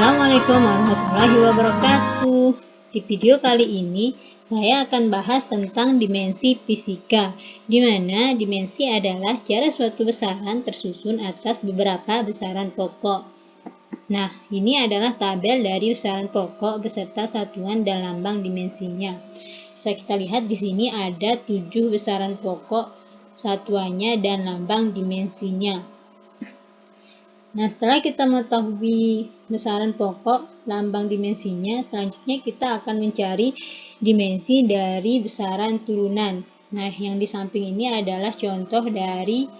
Assalamualaikum warahmatullahi wabarakatuh. Di video kali ini saya akan bahas tentang dimensi fisika, di mana dimensi adalah cara suatu besaran tersusun atas beberapa besaran pokok. Nah, ini adalah tabel dari besaran pokok beserta satuan dan lambang dimensinya. Bisa kita lihat di sini ada 7 besaran pokok, satuannya dan lambang dimensinya. Nah, setelah kita mengetahui besaran pokok, lambang dimensinya, selanjutnya kita akan mencari dimensi dari besaran turunan. Nah, yang di samping ini adalah contoh dari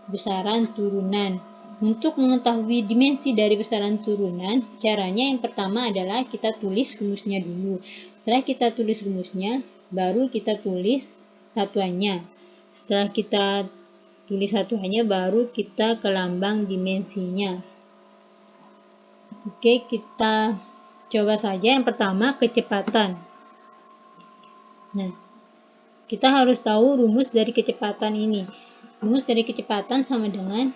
besaran turunan. Untuk mengetahui dimensi dari besaran turunan, caranya yang pertama adalah kita tulis rumusnya dulu. Setelah kita tulis rumusnya, baru kita tulis satuannya. Setelah kita tulis satuannya, baru kita ke lambang dimensinya. Oke, kita coba saja. Yang pertama, kecepatan. Nah, kita harus tahu rumus dari kecepatan ini. Rumus dari kecepatan sama dengan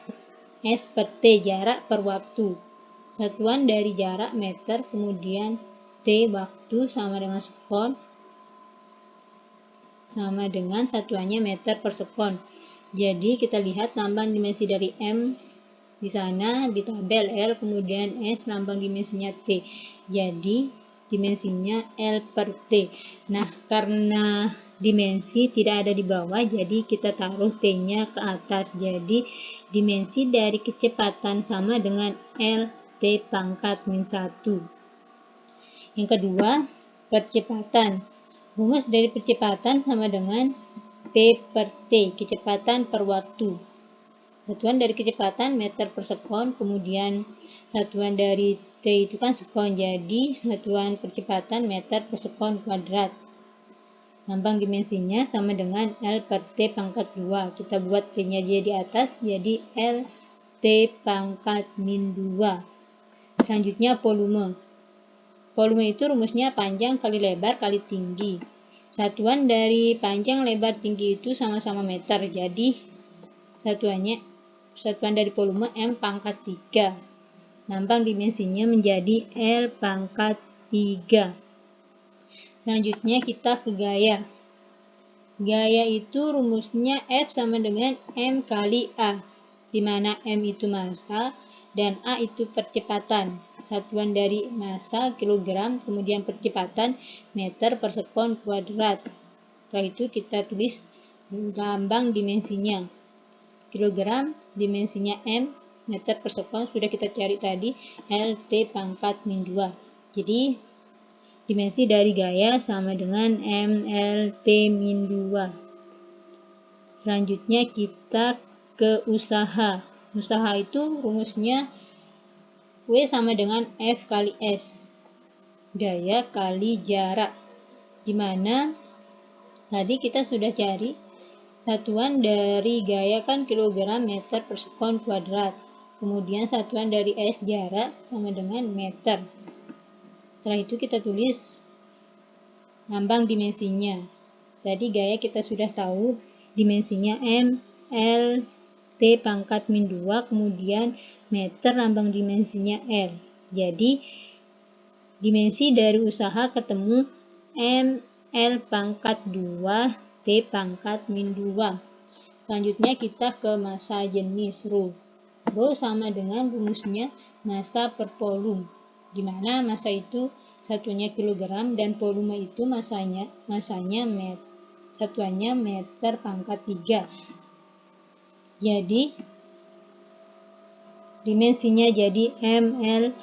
S per T, jarak per waktu. Satuan dari jarak meter, kemudian T waktu sama dengan sekon, sama dengan satuannya meter per sekon. Jadi kita lihat lambang dimensi dari M di sana di tabel L, kemudian S lambang dimensinya T. Jadi dimensinya L per T. Nah, karena dimensi tidak ada di bawah, jadi kita taruh T-nya ke atas. Jadi dimensi dari kecepatan sama dengan L T pangkat min 1. Yang kedua, percepatan. Rumus dari percepatan sama dengan P per T, kecepatan per waktu. Satuan dari kecepatan meter per sekon, kemudian satuan dari T itu kan sekon, jadi satuan percepatan meter per sekon kuadrat. Lambang dimensinya sama dengan L per T pangkat 2. Kita buat T-nya dia di atas, jadi L T pangkat min 2. Selanjutnya volume. Volume itu rumusnya panjang kali lebar kali tinggi. Satuan dari panjang, lebar, tinggi itu sama-sama meter. Jadi satuan dari volume M pangkat 3. Lambang dimensinya menjadi L pangkat 3. Selanjutnya kita ke gaya. Gaya itu rumusnya F sama dengan M kali A, di mana M itu massa dan A itu percepatan. Satuan dari massa kilogram, kemudian percepatan meter per sekon kuadrat. Setelah itu kita tulis lambang dimensinya. Kilogram dimensinya M, meter per sekon sudah kita cari tadi, L T pangkat min 2. Jadi dimensi dari gaya sama dengan M L T min 2. Selanjutnya kita ke usaha. Usaha itu rumusnya W sama dengan F kali S, gaya kali jarak, dimana tadi kita sudah cari satuan dari gaya kan kilogram meter per sekon kuadrat, kemudian satuan dari S jarak sama dengan meter. Setelah itu kita tulis lambang dimensinya. Tadi gaya kita sudah tahu dimensinya M L T pangkat min 2, kemudian meter lambang dimensinya L. Jadi dimensi dari usaha ketemu M L pangkat 2 T pangkat min 2. Selanjutnya kita ke massa jenis Rho. Rho sama dengan rumusnya massa per volume, dimana massa itu satuannya kilogram dan volume itu masanya satuannya meter pangkat 3. Jadi dimensinya jadi ml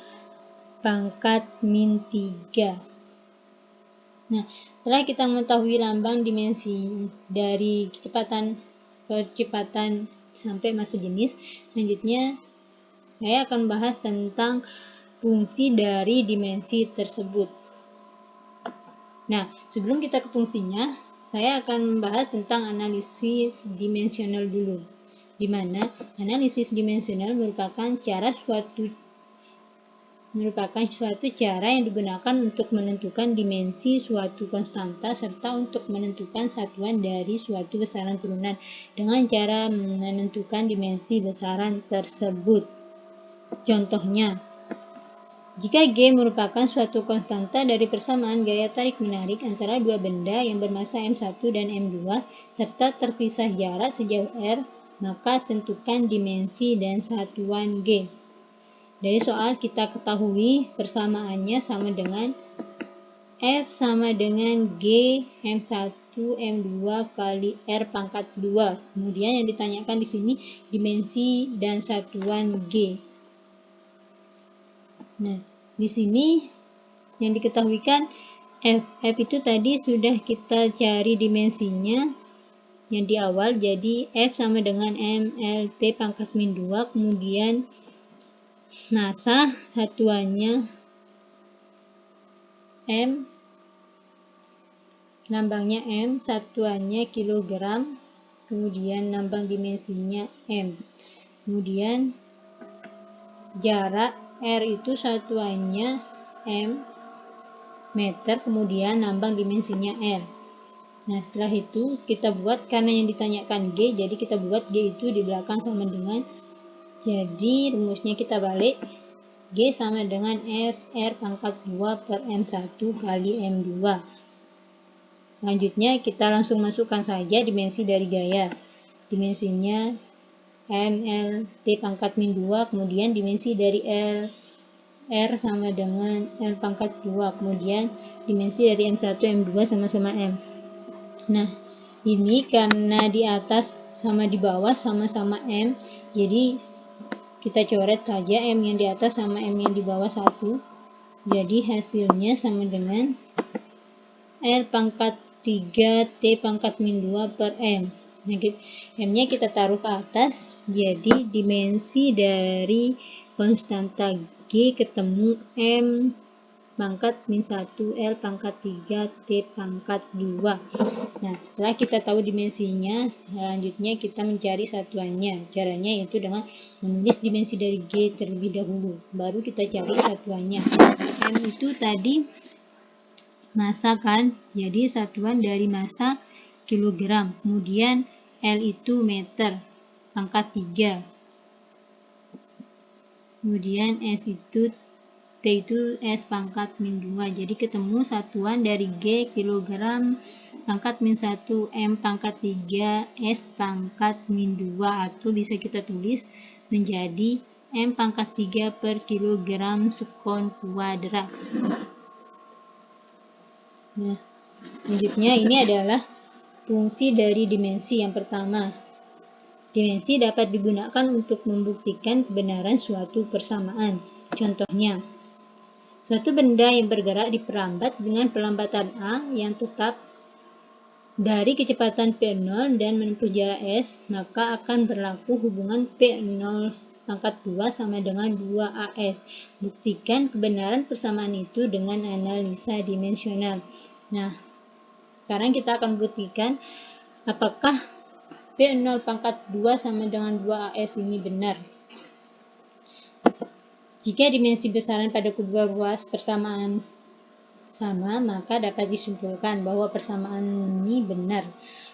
pangkat min 3. Nah, setelah kita mengetahui lambang dimensi dari percepatan sampai massa jenis, selanjutnya saya akan bahas tentang fungsi dari dimensi tersebut. Nah, sebelum kita ke fungsinya, saya akan membahas tentang analisis dimensional dulu, di mana analisis dimensional merupakan suatu cara yang digunakan untuk menentukan dimensi suatu konstanta serta untuk menentukan satuan dari suatu besaran turunan dengan cara menentukan dimensi besaran tersebut. Contohnya, Jika G merupakan suatu konstanta dari persamaan gaya tarik-menarik antara dua benda yang bermassa M1 dan M2 serta terpisah jarak sejauh R, maka tentukan dimensi dan satuan G. Dari soal kita ketahui persamaannya sama dengan F sama dengan G M1 M2 kali R pangkat 2. Kemudian yang ditanyakan di sini dimensi dan satuan G. Nah, di sini yang diketahuikan F itu tadi sudah kita cari dimensinya yang di awal, jadi F sama dengan MLT pangkat min 2, kemudian massa satuannya M, lambangnya M, satuannya kilogram, kemudian lambang dimensinya M. Kemudian jarak R itu satuannya M meter, kemudian lambang dimensinya R. Nah, setelah itu kita buat, karena yang ditanyakan G, jadi kita buat G itu di belakang sama dengan, jadi rumusnya kita balik, G sama dengan FR pangkat 2 per M1 kali M2. Selanjutnya kita langsung masukkan saja dimensi dari gaya. Dimensinya MLT pangkat min 2, kemudian dimensi dari R sama dengan L pangkat 2, kemudian dimensi dari M1 M2 sama-sama M. Nah, ini karena di atas sama di bawah sama-sama M, jadi kita coret saja M yang di atas sama M yang di bawah 1. Jadi hasilnya sama dengan L pangkat 3 T pangkat min 2 per M. Nah, M-nya kita taruh ke atas, jadi dimensi dari konstanta G ketemu M pangkat min 1 L pangkat 3 T pangkat 2. Nah, setelah kita tahu dimensinya, selanjutnya kita mencari satuannya. Caranya yaitu dengan menulis dimensi dari G terlebih dahulu, baru kita cari satuannya. M itu tadi massa kan, jadi satuan dari massa kilogram, kemudian L itu meter pangkat 3, kemudian S itu T itu S pangkat min 2, jadi ketemu satuan dari G kilogram pangkat min 1 M pangkat 3 S pangkat min 2, atau bisa kita tulis menjadi M pangkat 3 per kilogram sekon kuadrat. Nah, selanjutnya ini adalah fungsi dari dimensi yang pertama. Dimensi dapat digunakan untuk membuktikan kebenaran suatu persamaan. Contohnya, suatu benda yang bergerak diperambat dengan pelambatan A yang tetap dari kecepatan P0 dan menempuh jarak S, maka akan berlaku hubungan P0 pangkat 2 sama dengan 2AS. Buktikan kebenaran persamaan itu dengan analisa dimensional. Nah, sekarang kita akan buktikan apakah P0 pangkat 2 sama dengan 2AS ini benar. Jika dimensi besaran pada kedua ruas persamaan sama, maka dapat disimpulkan bahwa persamaan ini benar.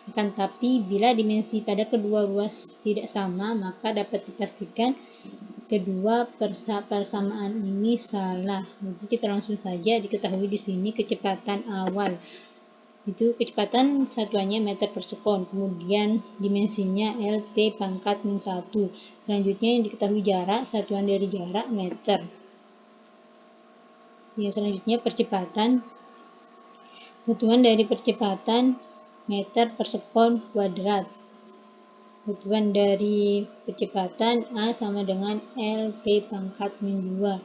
Akan tapi bila dimensi pada kedua ruas tidak sama, maka dapat dipastikan kedua persamaan ini salah. Jadi kita langsung saja diketahui di sini kecepatan awal. Itu kecepatan satuannya meter per sekon, kemudian dimensinya LT pangkat min 1. Selanjutnya yang diketahui jarak, satuan dari jarak meter. Ya, selanjutnya percepatan, satuan dari percepatan meter per sekon kuadrat. Satuan dari percepatan A sama dengan LT pangkat min 2.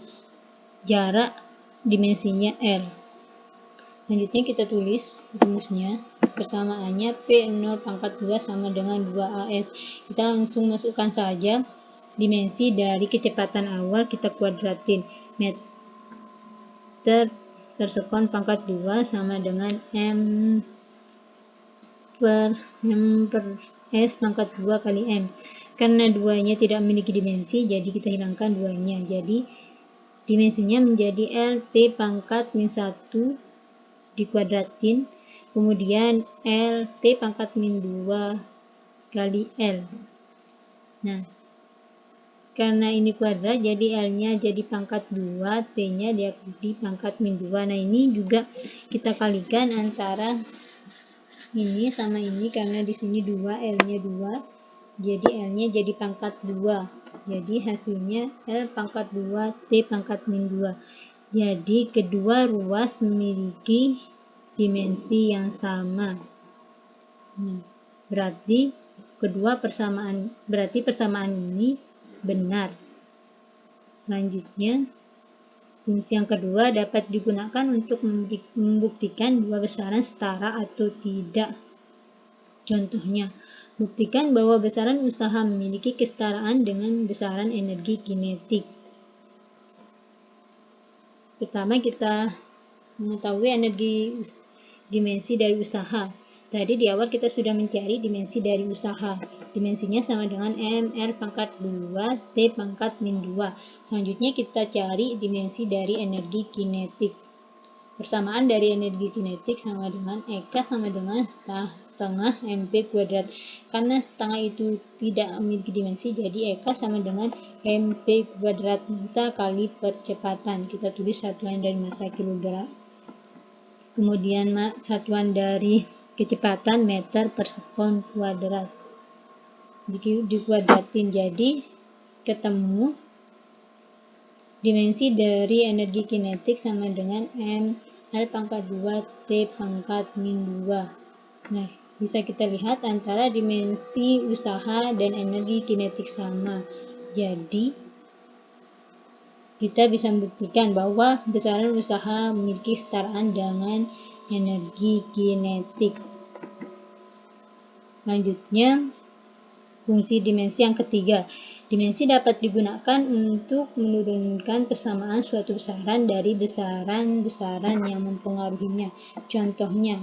Jarak dimensinya L. Selanjutnya kita tulis rumusnya. Persamaannya P0 pangkat 2 sama dengan 2AS. Kita langsung masukkan saja dimensi dari kecepatan awal, kita kuadratin. Meter per sekon pangkat 2 sama dengan M per S pangkat 2 kali M. Karena duanya tidak memiliki dimensi, jadi kita hilangkan duanya. Jadi dimensinya menjadi LT pangkat min 1 dikuadratin, kemudian LT pangkat min 2 kali L. Nah, karena ini kuadrat, jadi L-nya jadi pangkat 2, T-nya dia di pangkat min 2. Nah, ini juga kita kalikan antara ini sama ini, karena di sini 2, L-nya 2, jadi L-nya jadi pangkat 2. Jadi hasilnya L pangkat 2, T pangkat min 2. Jadi kedua ruas memiliki dimensi yang sama. Berarti persamaan ini benar. Selanjutnya, fungsi yang kedua dapat digunakan untuk membuktikan dua besaran setara atau tidak. Contohnya, buktikan bahwa besaran usaha memiliki kesetaraan dengan besaran energi kinetik. Pertama, kita mengetahui dimensi dari usaha. Tadi di awal kita sudah mencari dimensi dari usaha. Dimensinya sama dengan ML pangkat 2, T pangkat min 2. Selanjutnya kita cari dimensi dari energi kinetik. Persamaan dari energi kinetik sama dengan EK sama dengan setengah MP kuadrat. Karena setengah itu tidak memiliki dimensi, jadi EK sama dengan MP kuadrat kita kali percepatan. Kita tulis satuan dari massa kilogram. Kemudian satuan dari kecepatan meter per sekon kuadrat. Dikuadratin, jadi ketemu dimensi dari energi kinetik sama dengan ML pangkat 2 T pangkat min 2. Nah, bisa kita lihat antara dimensi usaha dan energi kinetik sama. Jadi, kita bisa membuktikan bahwa besaran usaha memiliki kesetaraan dengan energi kinetik. Selanjutnya, fungsi dimensi yang ketiga. Dimensi dapat digunakan untuk menurunkan persamaan suatu besaran dari besaran-besaran yang mempengaruhinya. Contohnya,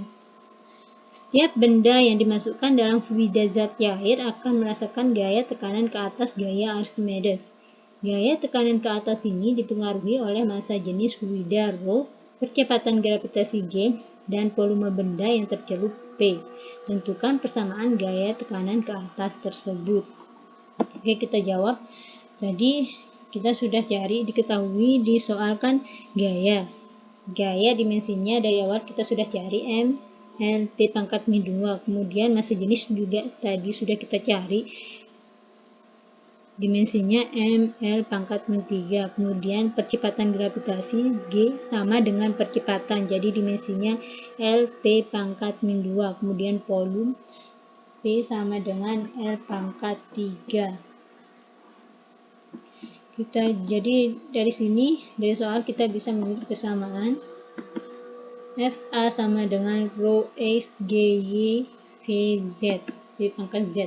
setiap benda yang dimasukkan dalam fluida zat cair akan merasakan gaya tekanan ke atas gaya Archimedes. Gaya tekanan ke atas ini dipengaruhi oleh massa jenis fluida ρ, percepatan gravitasi G, dan volume benda yang tercelup P. Tentukan persamaan gaya tekanan ke atas tersebut. Oke, kita jawab. Tadi kita sudah diketahui di soal kan gaya. Gaya dimensinya dari awal kita sudah cari M, L, T pangkat min 2. Kemudian massa jenis juga tadi sudah kita cari. Dimensinya M, L pangkat min 3. Kemudian percepatan gravitasi G sama dengan percepatan. Jadi dimensinya L, T pangkat min 2. Kemudian volume P sama dengan L pangkat 3. Jadi dari sini, dari soal kita bisa memiliki kesamaan FA sama dengan rho X GY VZ, V pangkat Z.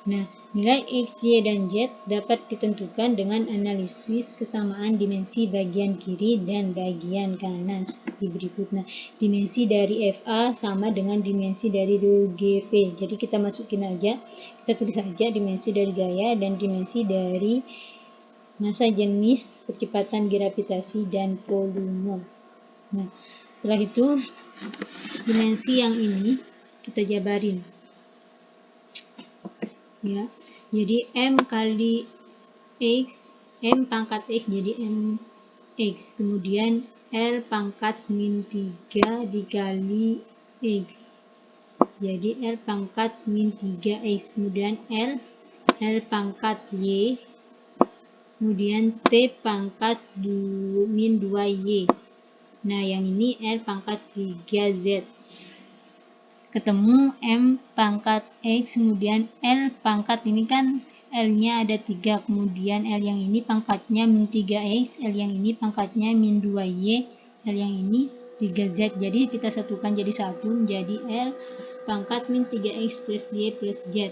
Nah, nilai X, Y, dan Z dapat ditentukan dengan analisis kesamaan dimensi bagian kiri dan bagian kanan seperti berikut. Nah, dimensi dari FA sama dengan dimensi dari rho GV. Jadi kita masukin aja, kita tulis aja dimensi dari gaya dan dimensi dari massa jenis, percepatan gravitasi, dan volume. Nah, setelah itu dimensi yang ini kita jabarin. Ya, jadi M kali X, M pangkat X jadi MX. Kemudian L pangkat min 3 dikali X. Jadi L pangkat min 3X. Kemudian L pangkat Y. Kemudian T pangkat min 2Y. Nah, yang ini L pangkat 3Z. Ketemu M pangkat X, kemudian L pangkat ini kan L-nya ada 3, kemudian L yang ini pangkatnya min 3X, L yang ini pangkatnya min 2Y, L yang ini 3Z. Jadi kita satukan jadi satu, menjadi L pangkat min 3X plus Y plus Z.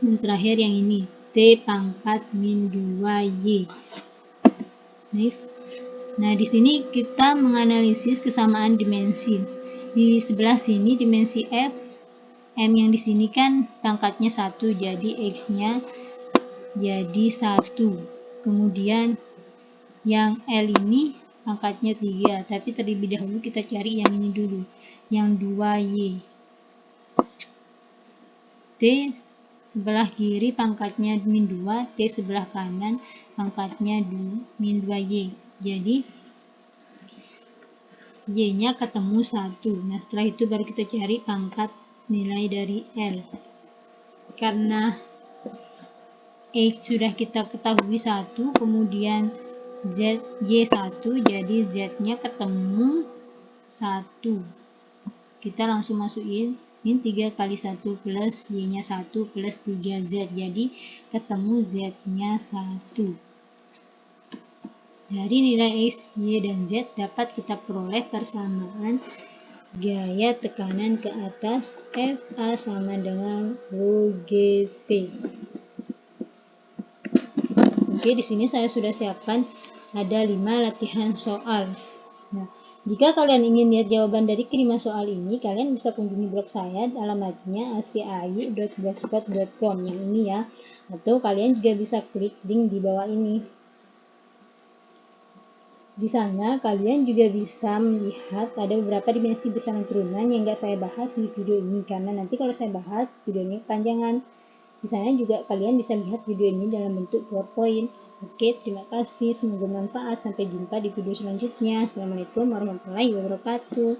Dan terakhir yang ini, T pangkat min 2Y. Next. Nah, di sini kita menganalisis kesamaan dimensi. Di sebelah sini dimensi F, M yang di sini kan pangkatnya 1, jadi X-nya jadi 1. Kemudian yang L ini pangkatnya 3, tapi terlebih dahulu kita cari yang ini dulu, yang 2Y. T sebelah kiri pangkatnya min 2, T sebelah kanan pangkatnya min 2Y. Jadi Y-nya ketemu 1. Nah, setelah itu baru kita cari pangkat nilai dari L. Karena X sudah kita ketahui 1, kemudian Y1, jadi Z-nya ketemu 1. Kita langsung masukin min 3 kali 1 plus Y-nya 1 plus 3Z. Jadi ketemu Z-nya 1. Dari nilai X, Y, dan Z dapat kita peroleh persamaan gaya tekanan ke atas FA sama dengan rho GP. Oke, di sini saya sudah siapkan ada 5 latihan soal. Nah, jika kalian ingin lihat jawaban dari kelima soal ini, kalian bisa kunjungi blog saya, alamatnya askaayu.blogspot.com yang ini ya. Atau kalian juga bisa klik link di bawah ini. Di sana kalian juga bisa melihat ada beberapa dimensi besaran turunan yang nggak saya bahas di video ini, karena nanti kalau saya bahas videonya kepanjangan. Di sana juga kalian bisa lihat video ini dalam bentuk PowerPoint. Oke, terima kasih, semoga bermanfaat. Sampai jumpa di video selanjutnya. Assalamualaikum warahmatullahi wabarakatuh.